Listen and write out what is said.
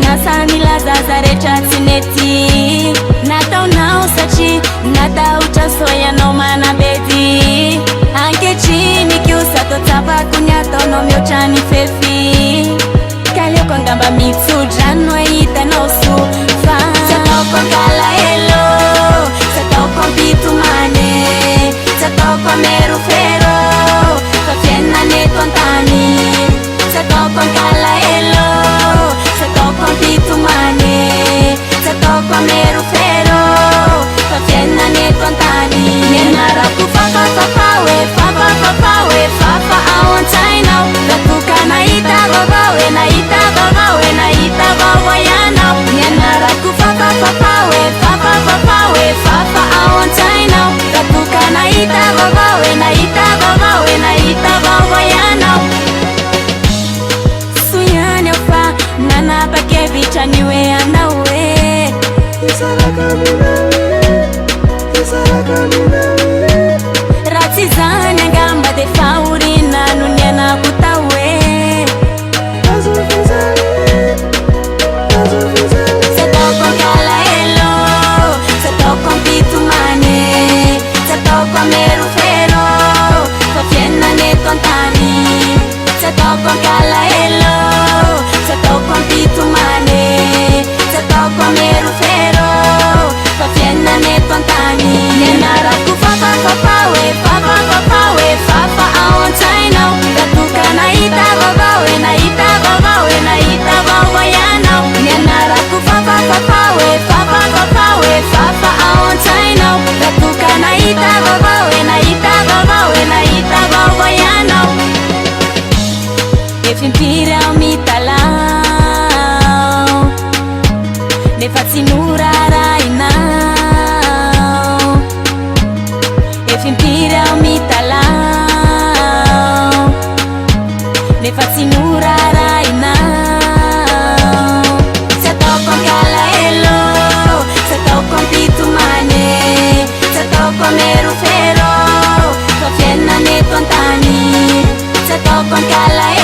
nasanila zazarehetra tsy nety nataonao satria natahotra soianao manabedy ankehitriny kosa atao tsapako ny ataonao mihoatra ny fefy kaleoko angamba mitsodrano hitanao sofa tsy ataoko ankalaelo tsy ataoko ampitomane tsy ataoko amerofero fa fiainana eto antany tsy ataoko ankalaelo tsy ataoko ampitomane tsy ataoko amerofero fa fiainana eto antany nianarako fafafafaoe fafafafaoe fafa ao an-tsainao ratoka nahita vavaoe nahita vavaoe nahita vava ianao nianarako fafafafaoe fafafafaoe fafa ao an-tsainao ratoka nahita vavaoe nahita vavaoe nahita vava ianao soiany ao fa nanapakevitra ny hoe anao hoe raha tsy zany angamba de fahorina no ny anako tao hoe tsy ataoko ankalaelo tsy ataoko ampitomane tsy ataoko amerofero fa fiainana eto antany tsy ataoko ankalaelo tsy ataoko ampitomane tsy ataoko amerofero fa fiainana eto antany nianarako fafafafaoe fafafafaoe fafa ao an-tsainao ratoka nahita vavaoe nahita vavaoe nahita vava ianao nianarako fafafafaoe fafafafaoe fafa ao an-tsainao ratoka nahita vavaoe nahita vavaoe nahita vava ianao efimpiry ao mitalao nefa tsy norarainao efimpiry ao mitalao nefa tsy norarainao tsy ataoko ankalaelo tsy ataoko ampitomane tsy ataoko amerofero fa fiainana eto antany tsy ataoko ankalaelo